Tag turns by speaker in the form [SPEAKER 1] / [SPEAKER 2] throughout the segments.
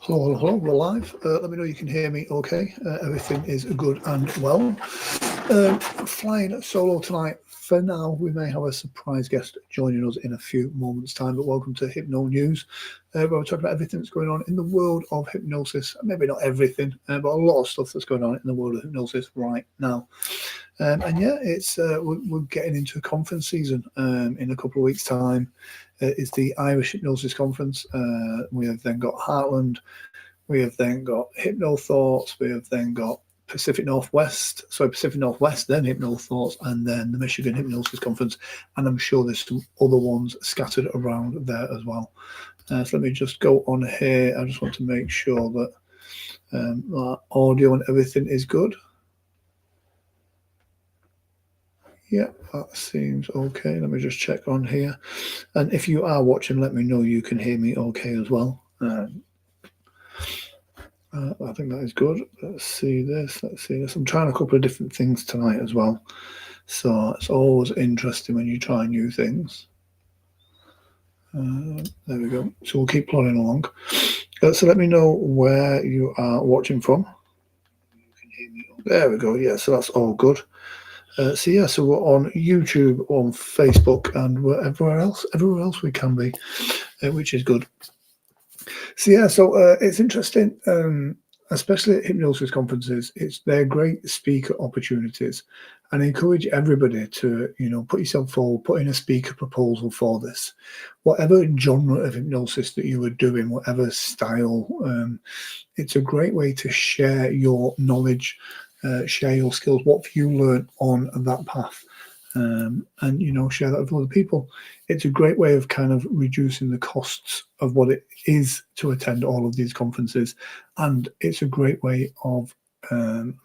[SPEAKER 1] Hello, hello, we're live. Let me know you can hear me okay. Everything is good and well. Flying solo tonight. For now, we may have a surprise guest joining us in a few moments' time, but welcome to Hypno News, where we're talking about everything that's going on in the world of hypnosis. Maybe not everything, but a lot of stuff that's going on in the world of hypnosis right now. And yeah, it's we're getting into conference season in a couple of weeks' time. It's the Irish Hypnosis Conference. We have then got Heartland. We have then got Hypno Thoughts. We have then got Pacific Northwest, then Hypno Thoughts, and then the Michigan Hypnosis Conference. And I'm sure there's some other ones scattered around there as well. So let me just go on here. I just want to make sure that our audio and everything is good. Yeah, that seems okay. Let me just check on here. And if you are watching, let me know you can hear me okay as well. I think that is good. Let's see this. I'm trying a couple of different things tonight as well. So it's always interesting when you try new things. There we go. So we'll keep plodding along. So let me know where you are watching from. There we go. Yeah, so that's all good. So we're on YouTube, on Facebook, and everywhere else we can be, which is good. So it's interesting, especially at hypnosis conferences. They're great speaker opportunities, and I encourage everybody to put yourself forward, put in a speaker proposal for this, whatever genre of hypnosis that you are doing, whatever style. It's a great way to share your knowledge. Share your skills, what have you learned on that path, and share that with other people. It's a great way of kind of reducing the costs of what it is to attend all of these conferences, and it's a great way of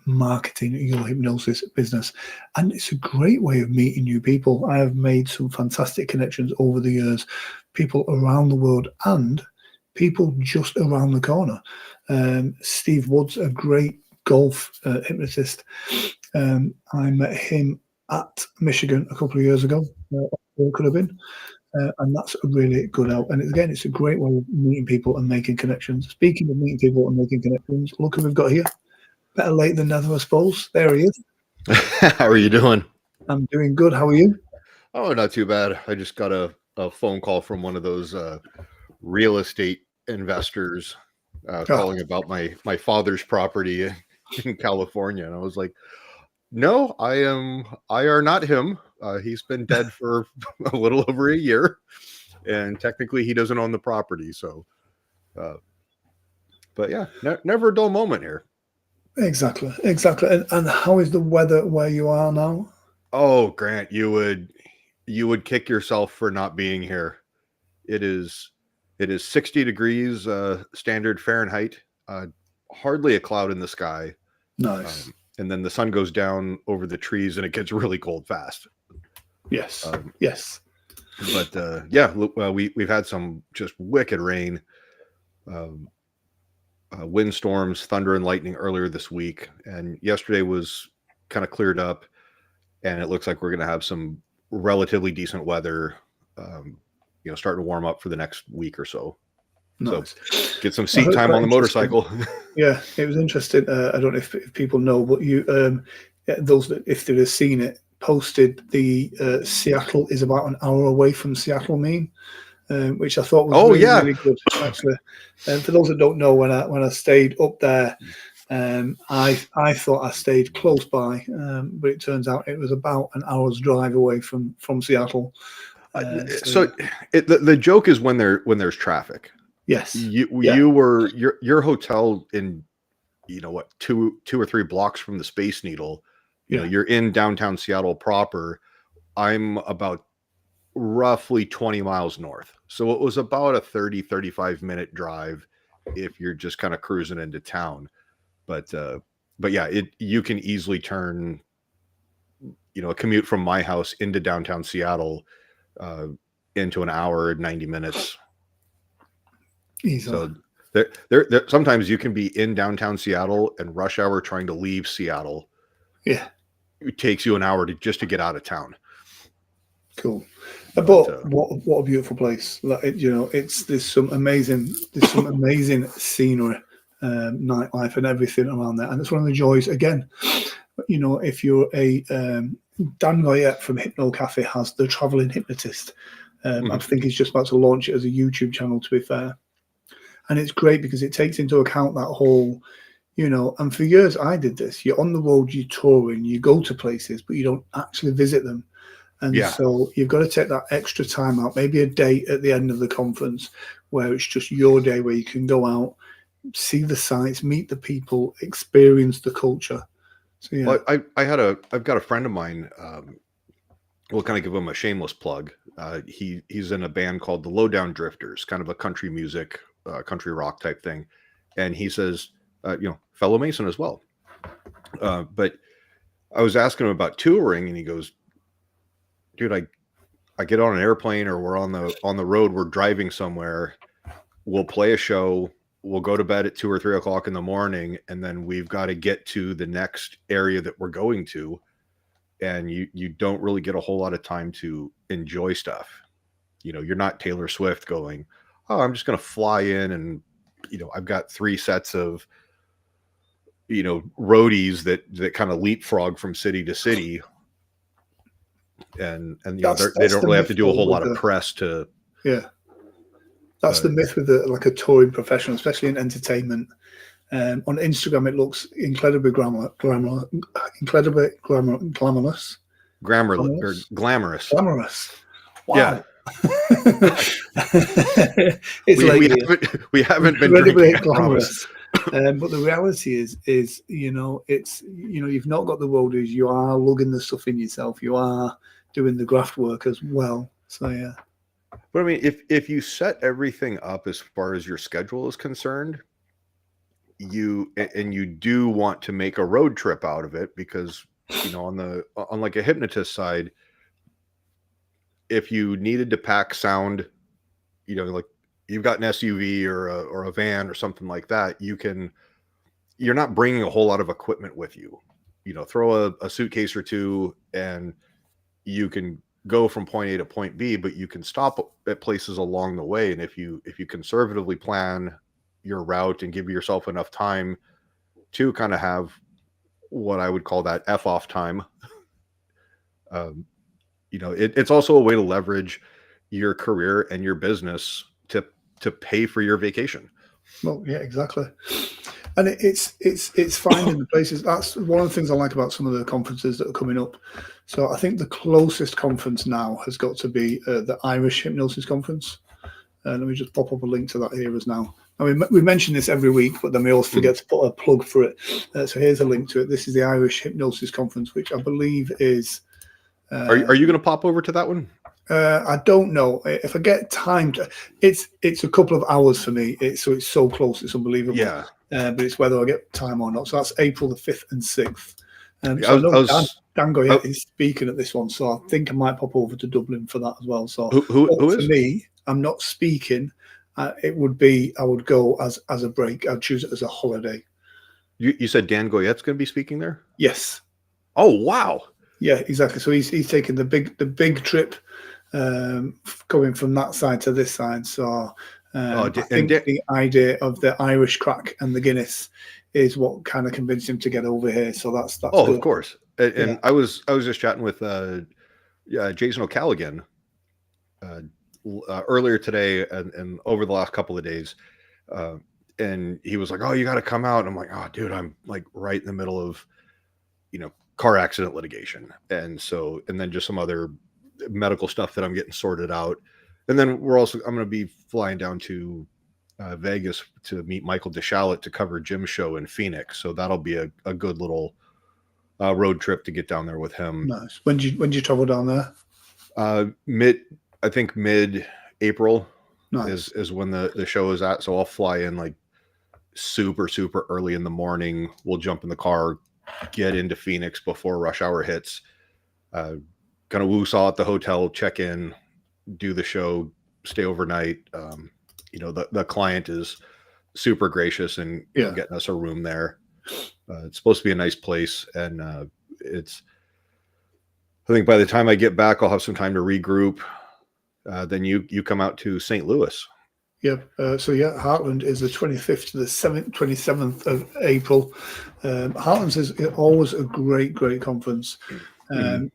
[SPEAKER 1] marketing your hypnosis business, and it's a great way of meeting new people. I have made some fantastic connections over the years, people around the world and people just around the corner. Steve Woods, a great golf hypnotist. I met him at Michigan a couple of years ago. It could have been, and that's a really good help. And again, it's a great way of meeting people and making connections. Speaking of meeting people and making connections, look who we've got here. Better late than never, I suppose. There he is.
[SPEAKER 2] How are you doing?
[SPEAKER 1] I'm doing good. How are you?
[SPEAKER 2] Oh, not too bad. I just got a phone call from one of those real estate investors calling about my father's property in California, and I was like, no, I are not him. He's been dead for a little over a year, and technically he doesn't own the property. So but yeah, never a dull moment here.
[SPEAKER 1] Exactly. And how is the weather where you are now?
[SPEAKER 2] Oh, Grant, you would kick yourself for not being here. It is 60 degrees standard Fahrenheit, hardly a cloud in the sky.
[SPEAKER 1] Nice.
[SPEAKER 2] And then the sun goes down over the trees and it gets really cold fast.
[SPEAKER 1] Yes. Yes.
[SPEAKER 2] But we've had some just wicked rain, windstorms, thunder and lightning earlier this week. And yesterday was kind of cleared up, and it looks like we're going to have some relatively decent weather, starting to warm up for the next week or so.
[SPEAKER 1] Nice.
[SPEAKER 2] So get some seat time on the motorcycle.
[SPEAKER 1] Yeah, it was interesting. I don't know if people know, but those that, if they've seen it, posted the Seattle is about an hour away from Seattle meme, which I thought was really good, actually. And for those that don't know, when I stayed up there, I thought I stayed close by, but it turns out it was about an hour's drive away from Seattle.
[SPEAKER 2] The joke is when there's traffic.
[SPEAKER 1] Yes,
[SPEAKER 2] you were your hotel in 2 or 3 blocks from the Space Needle. You're in downtown Seattle proper. I'm about roughly 20 miles north, so it was about a 30-35 minute drive if you're just kind of cruising into town. But yeah, you can easily turn a commute from my house into downtown Seattle into an hour and 90 minutes.
[SPEAKER 1] Easily.
[SPEAKER 2] So there sometimes you can be in downtown Seattle and rush hour trying to leave Seattle.
[SPEAKER 1] Yeah,
[SPEAKER 2] it takes you an hour to get out of town.
[SPEAKER 1] Cool. But what a beautiful place! Like, you know, there's some amazing scenery, nightlife, and everything around there. And it's one of the joys. Again, you know, if you're a Dan Goyette from Hypno Cafe has the traveling hypnotist. I think he's just about to launch it as a YouTube channel, to be fair. And it's great because it takes into account that whole, you know, and for years I did this. You're on the road, you're touring, you go to places, but you don't actually visit them. And so you've got to take that extra time out, maybe a day at the end of the conference where it's just your day where you can go out, see the sights, meet the people, experience the culture. So, yeah.
[SPEAKER 2] Well, I've got a friend of mine. We'll kind of give him a shameless plug. He's in a band called the Lowdown Drifters, kind of a country music, country rock type thing. And he says, you know, fellow Mason as well. But I was asking him about touring, and he goes, dude, I get on an airplane, or we're on the road, we're driving somewhere, we'll play a show, we'll go to bed at 2 or 3 o'clock in the morning, and then we've got to get to the next area that we're going to. And you don't really get a whole lot of time to enjoy stuff. You know, you're not Taylor Swift going, oh, I'm just going to fly in and, you know, I've got 3 sets of, you know, roadies that kind of leapfrog from city to city. And you know, they don't really have to do a whole lot of press to. Yeah.
[SPEAKER 1] That's the myth with like a touring professional, especially in entertainment. On Instagram, it looks incredibly glamorous. Glamorous. Wow.
[SPEAKER 2] Yeah. we haven't been
[SPEAKER 1] incredibly glamorous. But the reality is, you know, you've not got the roadies. You are lugging the stuff in yourself. You are doing the graft work as well. So, yeah.
[SPEAKER 2] But I mean, if you set everything up as far as your schedule is concerned, you do want to make a road trip out of it, because, you know, on like a hypnotist side, if you needed to pack sound, you know, like you've got an SUV or a van or something like that, you're not bringing a whole lot of equipment with you. You know, throw a suitcase or 2 and you can go from point A to point B, but you can stop at places along the way. And if you conservatively plan your route and give yourself enough time to kind of have what I would call that F off time, you know, it's also a way to leverage your career and your business to pay for your vacation.
[SPEAKER 1] Well, yeah, exactly. And it's finding the places. That's one of the things I like about some of the conferences that are coming up. So I think the closest conference now has got to be the Irish Hypnosis Conference. Let me just pop up a link to that here as now. I mean, we mention this every week, but then we always forget to put a plug for it. So here's a link to it. This is the Irish Hypnosis Conference, which I believe is...
[SPEAKER 2] Are you going to pop over to that one?
[SPEAKER 1] I don't know if I get time. It's a couple of hours for me. It's so close. It's unbelievable.
[SPEAKER 2] Yeah.
[SPEAKER 1] But it's whether I get time or not. So that's April the 5th and 6th. So Dan Goyette is speaking at this one, so I think I might pop over to Dublin for that as well. So
[SPEAKER 2] who is?
[SPEAKER 1] For me, I'm not speaking. It would be, I would go as a break. I'd choose it as a holiday.
[SPEAKER 2] You said Dan Goyette's going to be speaking there?
[SPEAKER 1] Yes.
[SPEAKER 2] Oh, wow.
[SPEAKER 1] Yeah, exactly. So he's taking the big trip, going from that side to this side. So I think the idea of the Irish crack and the Guinness is what kind of convinced him to get over here. So that's good.
[SPEAKER 2] Of course. And I was just chatting with Jason O'Callaghan earlier today and over the last couple of days, and he was like, "Oh, you got to come out." And I'm like, "Oh, dude, I'm like right in the middle of, you know, car accident litigation, and then just some other medical stuff that I'm getting sorted out, and then I'm going to be flying down to Vegas to meet Michael DeShalit to cover Jim's show in Phoenix. So that'll be a good little road trip to get down there with him."
[SPEAKER 1] Nice. When did you travel down there?
[SPEAKER 2] Mid-April.
[SPEAKER 1] Nice.
[SPEAKER 2] is when the show is at. So I'll fly in like super, super early in the morning. We'll jump in the car, get into Phoenix before rush hour hits, kind of woo-saw at the hotel, check in, do the show, stay overnight. You know, the client is super gracious and getting us a room there. It's supposed to be a nice place. And I think by the time I get back, I'll have some time to regroup, then you come out to St. Louis.
[SPEAKER 1] Yep. So yeah, Heartland is the 25th to the 27th of April. Heartlands is always a great conference. And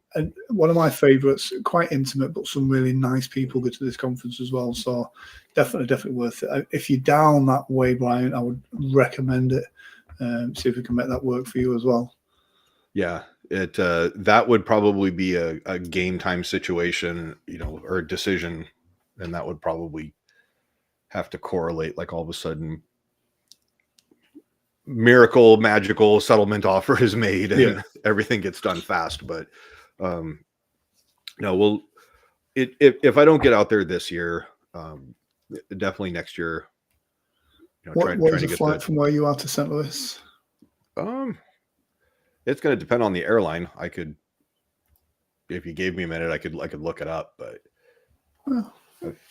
[SPEAKER 1] one of my favourites, quite intimate, but some really nice people go to this conference as well. So definitely worth it. If you're down that way, Brian, I would recommend it. See if we can make that work for you as well.
[SPEAKER 2] Yeah, it that would probably be a game time situation, or a decision, and that would probably have to correlate, like all of a sudden magical settlement offer is made and everything gets done fast. But no, if I don't get out there this year, definitely next year.
[SPEAKER 1] What is the flight from where you are to St. Louis?
[SPEAKER 2] It's going to depend on the airline. I could, if you gave me a minute, I could look it up, but I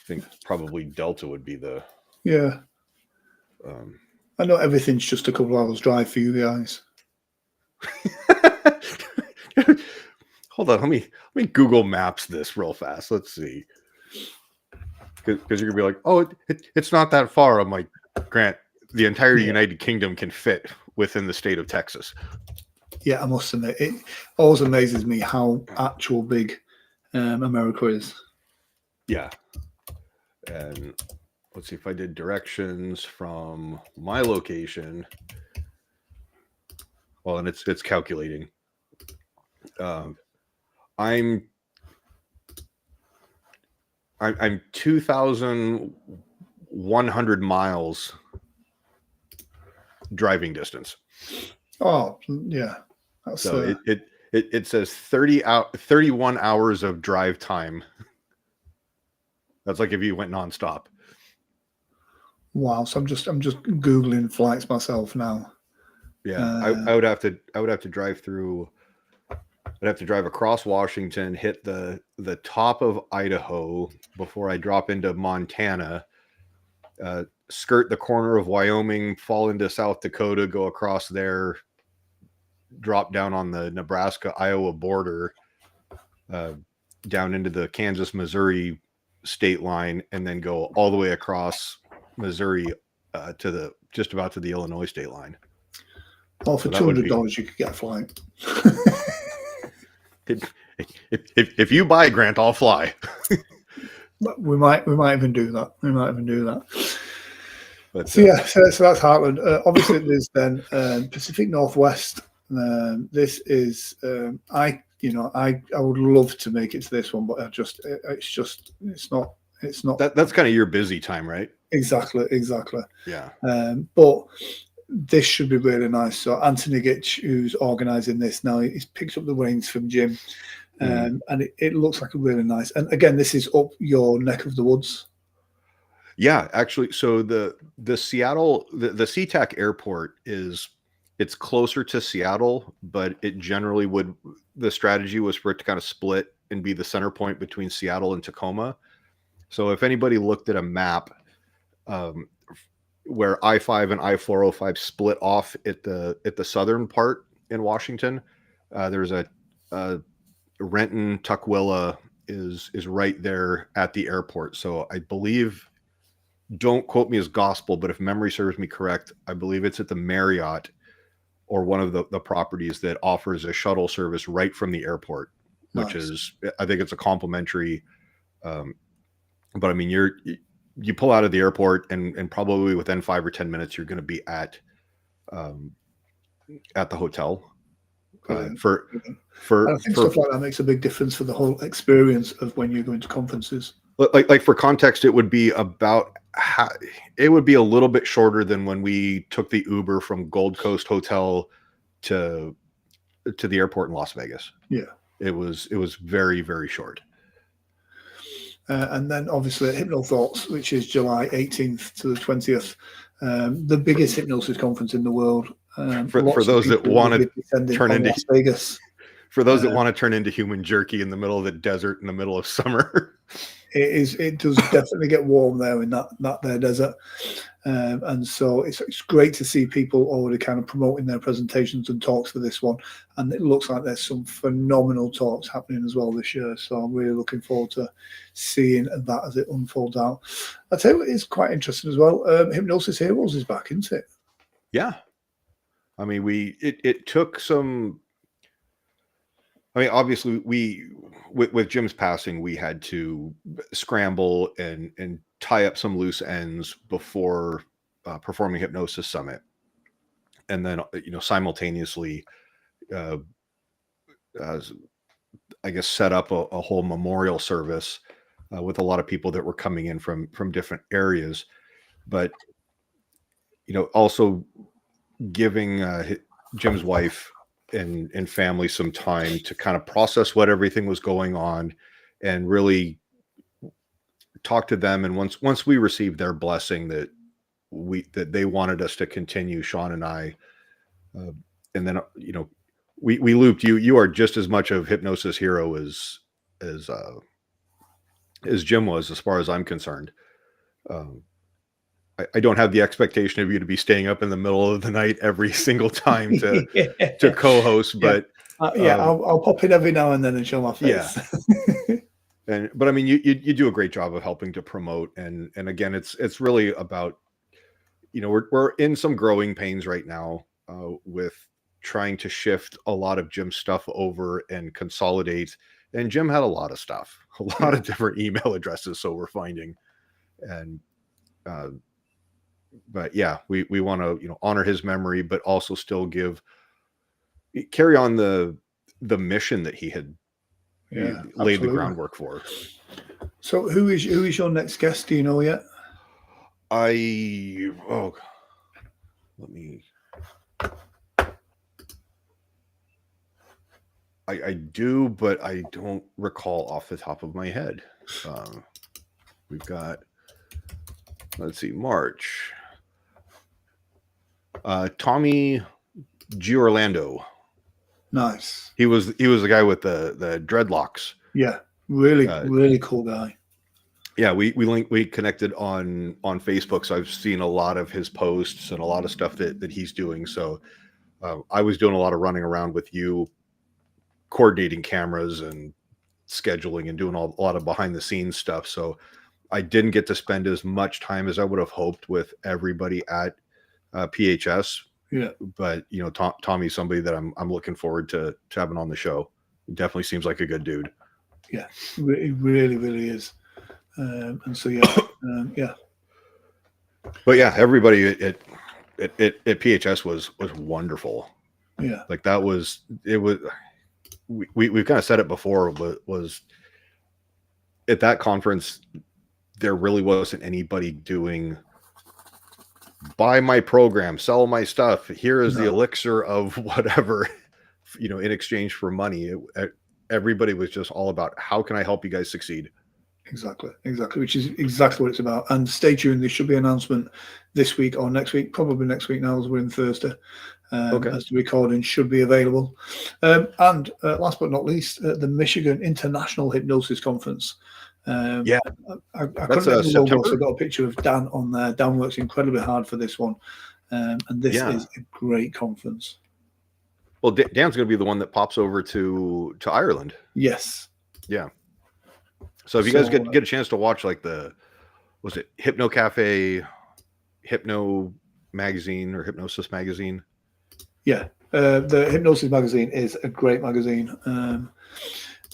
[SPEAKER 2] think probably Delta would be the.
[SPEAKER 1] Yeah. I know everything's just a couple hours drive for you guys.
[SPEAKER 2] Hold on, let me Google Maps this real fast. Let's see, because you're gonna be like, oh, it's not that far. I'm like, Grant, the entire United Kingdom can fit within the state of Texas.
[SPEAKER 1] Yeah, I must admit, it always amazes me how actual big America is.
[SPEAKER 2] Yeah, and let's see if I did directions from my location. Well, and it's calculating. I'm 2,100 miles driving distance.
[SPEAKER 1] Oh, yeah.
[SPEAKER 2] So it says 31 hours of drive time. That's like if you went nonstop.
[SPEAKER 1] Wow. So I'm just Googling flights myself now.
[SPEAKER 2] Yeah, I would have to drive through. I'd have to drive across Washington, hit the top of Idaho before I drop into Montana, skirt the corner of Wyoming, fall into South Dakota, go across there, drop down on the Nebraska-Iowa border, down into the Kansas-Missouri state line, and then go all the way across Missouri to just about to the Illinois state line.
[SPEAKER 1] Well, for $200, you could get a flight.
[SPEAKER 2] If you buy, Grant, I'll fly.
[SPEAKER 1] we might even do that. But, so yeah, so that's Heartland. Obviously, there's then Pacific Northwest. This is I would love to make it to this one, but it's not.
[SPEAKER 2] That's kind of your busy time, right?
[SPEAKER 1] Exactly.
[SPEAKER 2] Yeah.
[SPEAKER 1] But this should be really nice. So Anthony Gitch, who's organising this now, he's picked up the reins from Jim, and it looks like a really nice. And again, this is up your neck of the woods.
[SPEAKER 2] Yeah, actually. So the Seattle, the SeaTac airport it's closer to Seattle, but it generally the strategy was for it to kind of split and be the center point between Seattle and Tacoma. So if anybody looked at a map, where I-5 and I-405 split off at the southern part in Washington, there's a Renton Tukwila is right there at the airport. So I believe, don't quote me as gospel, but if memory serves me correct, I believe it's at the Marriott or one of the properties that offers a shuttle service right from the airport, which is, I think it's a complimentary. But I mean, you pull out of the airport and probably within 5 or 10 minutes, you're going to be at the hotel.
[SPEAKER 1] I think stuff like that makes a big difference for the whole experience of when you're going to conferences.
[SPEAKER 2] Like for context, it would be a little bit shorter than when we took the Uber from Gold Coast Hotel to the airport in Las Vegas.
[SPEAKER 1] Yeah,
[SPEAKER 2] it was very, very short.
[SPEAKER 1] And then obviously Hypno Thoughts, which is July 18th to the 20th, the biggest hypnosis conference in the world.
[SPEAKER 2] For those that want to turn into
[SPEAKER 1] Las Vegas.
[SPEAKER 2] For those that want to turn into human jerky in the middle of the desert in the middle of summer.
[SPEAKER 1] It does definitely get warm there in that there desert. And so it's great to see people already kind of promoting their presentations and talks for this one. And it looks like there's some phenomenal talks happening as well this year. So I'm really looking forward to seeing that as it unfolds out. I'll tell you what is quite interesting as well. Hypnosis Heroes is back, isn't it?
[SPEAKER 2] Yeah. I mean, it took some. I mean, obviously, with Jim's passing, we had to scramble and tie up some loose ends before performing Hypnosis Summit, and then simultaneously, I guess, set up a whole memorial service with a lot of people that were coming in from different areas, but also giving Jim's wife and family some time to kind of process what everything was going on and really talk to them. And once we received their blessing that they wanted us to continue, Shawn and I, and then we looped you. You are just as much of Hypnosis hero as Jim was, as far as I'm concerned. I don't have the expectation of you to be staying up in the middle of the night every single time to co-host, but
[SPEAKER 1] I'll pop in every now and then and show my face.
[SPEAKER 2] Yeah. But I mean, you do a great job of helping to promote, and again, it's really about, we're in some growing pains right now with trying to shift a lot of Jim's stuff over and consolidate. And Jim had a lot of stuff, a lot of different email addresses, so we're finding, and but yeah, we want to honor his memory, but also still carry on the mission that he had laid the groundwork for.
[SPEAKER 1] So who is your next guest? Do you know yet?
[SPEAKER 2] Let me. I do, but I don't recall off the top of my head. We've got, let's see, March. Tommy G. Orlando.
[SPEAKER 1] Nice.
[SPEAKER 2] He was the guy with the dreadlocks.
[SPEAKER 1] Yeah, really cool guy.
[SPEAKER 2] Yeah, we connected on Facebook, so I've seen a lot of his posts and a lot of stuff that he's doing. So I was doing a lot of running around with you, coordinating cameras and scheduling and doing a lot of behind the scenes stuff. So I didn't get to spend as much time as I would have hoped with everybody at PHS.
[SPEAKER 1] Yeah,
[SPEAKER 2] but Tommy's somebody that I'm looking forward to having on the show. He definitely seems like a good dude.
[SPEAKER 1] Yeah, he really is. And so yeah.
[SPEAKER 2] But yeah, everybody at PHS was wonderful.
[SPEAKER 1] Yeah,
[SPEAKER 2] like that was it was. We've kind of said it before, but was at that conference there really wasn't anybody doing buy my program, sell my stuff. Here is the elixir of whatever, in exchange for money. Everybody was just all about how can I help you guys succeed.
[SPEAKER 1] Exactly, which is exactly what it's about. And stay tuned. There should be an announcement this week or next week, probably next week now as we're in Thursday. As the recording should be available. And last but not least, the Michigan International Hypnosis Conference. I couldn't remember the logo, so I got a picture of Dan on there. Dan works incredibly hard for this one. And this is a great conference.
[SPEAKER 2] Well, Dan's going to be the one that pops over to Ireland.
[SPEAKER 1] Yes.
[SPEAKER 2] Yeah. So if you guys get a chance to watch was it Hypno Cafe, Hypno Magazine or Hypnosis Magazine?
[SPEAKER 1] Yeah. The Hypnosis Magazine is a great magazine.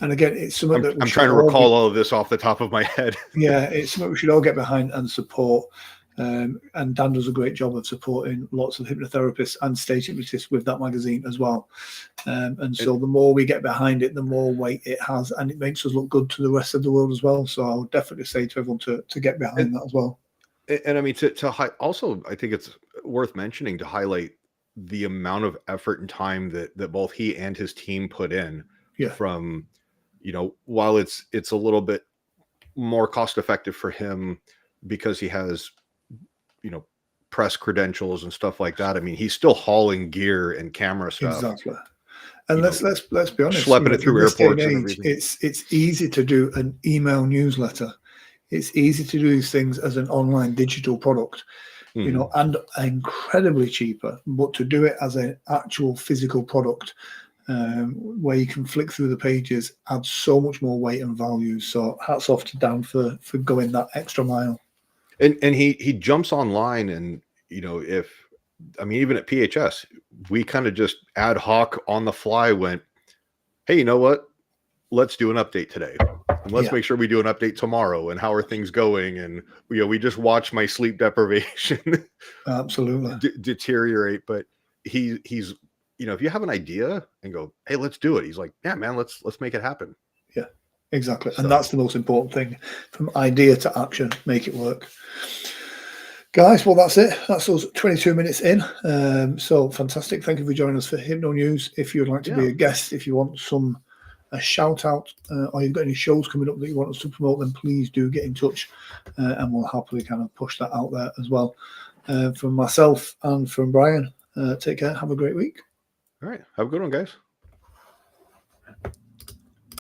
[SPEAKER 1] And again, it's something that
[SPEAKER 2] I'm trying to recall all of this off the top of my head.
[SPEAKER 1] Yeah, it's something we should all get behind and support. And Dan does a great job of supporting lots of hypnotherapists and stage hypnotists with that magazine as well. And so the more we get behind it, the more weight it has, and it makes us look good to the rest of the world as well. So I would definitely say to everyone to get behind that as well.
[SPEAKER 2] And I mean, also, I think it's worth mentioning to highlight the amount of effort and time that both he and his team put in.
[SPEAKER 1] Yeah.
[SPEAKER 2] From, while it's a little bit more cost effective for him because he has, press credentials and stuff like that. I mean, he's still hauling gear and camera stuff.
[SPEAKER 1] Exactly. And let's be honest,
[SPEAKER 2] schlepping it through airports and everything.
[SPEAKER 1] It's easy to do an email newsletter It's easy to do these things as an online digital product, you know, and incredibly cheaper. But to do it as an actual physical product, where you can flick through the pages, adds so much more weight and value. So hats off to Dan for going that extra mile.
[SPEAKER 2] And he jumps online, and you know, even at PHS, we kind of just ad hoc on the fly went, hey, you know what? Let's do an update today. And let's make sure we do an update tomorrow. And how are things going? And we just watch my sleep deprivation
[SPEAKER 1] Absolutely
[SPEAKER 2] deteriorate. But he's if you have an idea and go, hey, let's do it. He's like, yeah, man, let's make it happen.
[SPEAKER 1] Yeah, exactly. So, and that's the most important thing, from idea to action, make it work. Guys, well, that's it. That's us 22 minutes in. So fantastic. Thank you for joining us for Hypno News. If you'd like to be a guest, if you want a shout out, or you've got any shows coming up that you want us to promote, then please do get in touch, and we'll happily kind of push that out there as well. From myself and from Brian, take care. Have a great week.
[SPEAKER 2] All right. Have a good one, guys.